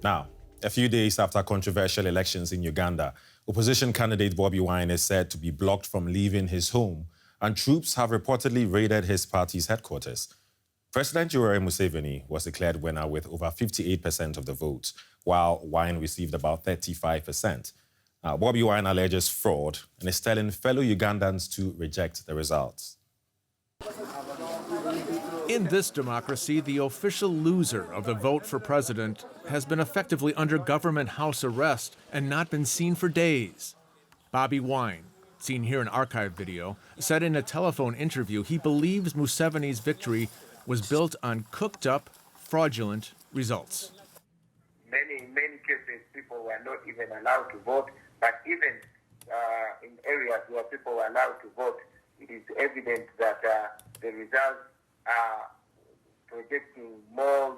Now, a few days after controversial elections in Uganda, opposition candidate Bobi Wine is said to be blocked from leaving his home, and troops have reportedly raided his party's headquarters. President Yoweri Museveni was declared winner with over 58% of the vote, while Wine received about 35%. Bobi Wine alleges fraud and is telling fellow Ugandans to reject the results. In this democracy, the official loser of the vote for president has been effectively under government house arrest and not been seen for days. Bobi Wine, seen here in archive video, said in a telephone interview he believes Museveni's victory was built on cooked-up, fraudulent results. In many cases, people were not even allowed to vote, but even in areas where people were allowed to vote, it is evident that the results are projecting more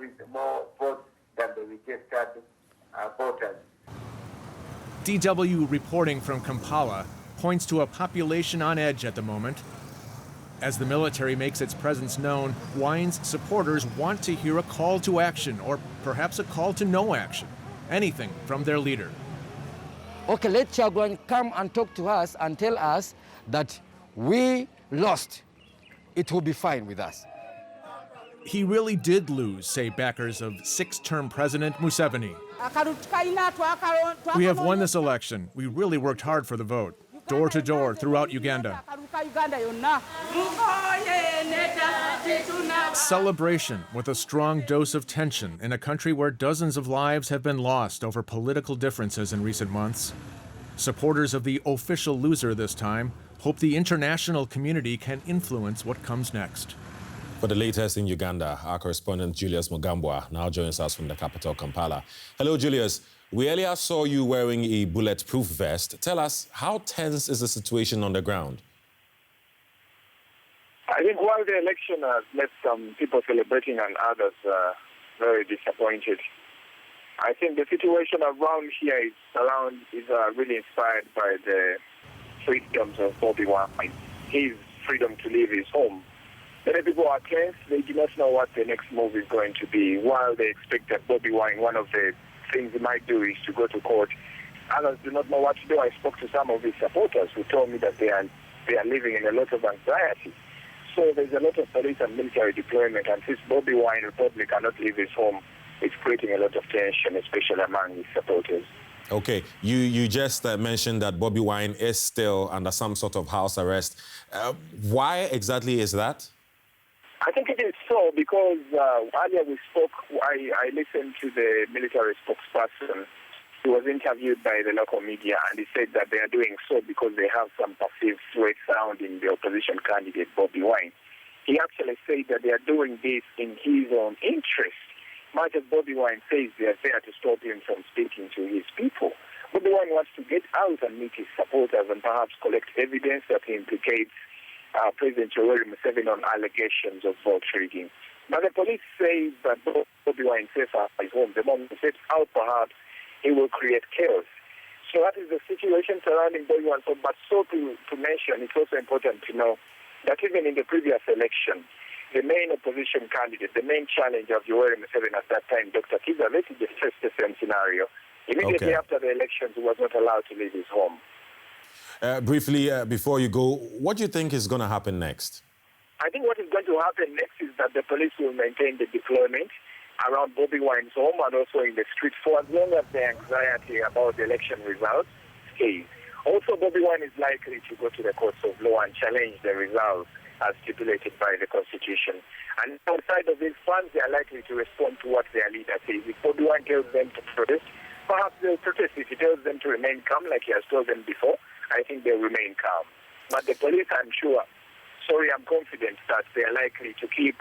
votes than the registered voters. DW reporting from Kampala points to a population on edge at the moment. As the military makes its presence known, Wine's supporters want to hear a call to action, or perhaps a call to no action. Anything from their leader. Okay, let Chagwan come and talk to us and tell us that we lost. It will be fine with us. He really did lose, say backers of six-term President Museveni. We have won this election. We really worked hard for the vote, door to door throughout Uganda. Celebration with a strong dose of tension in a country where dozens of lives have been lost over political differences in recent months. Supporters of the official loser this time hope the international community can influence what comes next. For the latest in Uganda, our correspondent Julius Mugambwa now joins us from the capital, Kampala. Hello, Julius. We earlier saw you wearing a bulletproof vest. Tell us, how tense is the situation on the ground? I think while the election has left some people celebrating and others very disappointed, I think the situation around here is really inspired by the freedoms of Bobi Wine, his freedom to leave his home. Many people are tense. They do not know what the next move is going to be. While they expect that Bobi Wine, one of the things he might do is to go to court, others do not know what to do. I spoke to some of his supporters who told me that they are living in a lot of anxiety. So there's a lot of police and military deployment, and since Bobi Wine Republic cannot leave his home, it's creating a lot of tension, especially among his supporters. Okay, you just mentioned that Bobi Wine is still under some sort of house arrest. Why exactly is that? I think it is so because earlier we spoke, I listened to the military spokesperson. He was interviewed by the local media, and he said that they are doing so because they have some perceived threat surrounding the opposition candidate, Bobi Wine. He actually said that they are doing this in his own interest. Much as Bobi Wine says they are there to stop him from speaking to his people. Bobi Wine wants to get out and meet his supporters and perhaps collect evidence that implicates President Yoweri Museveni on allegations of vote rigging. But the police say that Bobi Wine says at his home. The moment he steps out, perhaps he will create chaos. So that is the situation surrounding Bobi Wine. But to mention, it's also important to know that even in the previous election, the main opposition candidate, the main challenger of Yoweri Museveni at that time, Dr. Kiza, they faced the same scenario. Immediately after the elections, he was not allowed to leave his home. Briefly, before you go, what do you think is going to happen next? I think what is going to happen next is that the police will maintain the deployment around Bobi Wine's home and also in the street for as long as the anxiety about the election results stays. Also, Bobi Wine is likely to go to the courts of law and challenge the results as stipulated by the Constitution. And outside of these funds, they are likely to respond to what their leader says. If Bobi Wine tells them to protest, perhaps they'll protest. If he tells them to remain calm, like he has told them before, I think they'll remain calm. But the police, I'm confident that they are likely to keep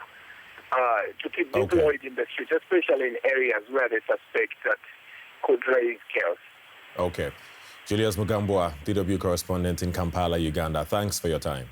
deployed in the streets, especially in areas where they suspect that could raise chaos. Okay. Julius Mugambwa, DW correspondent in Kampala, Uganda. Thanks for your time.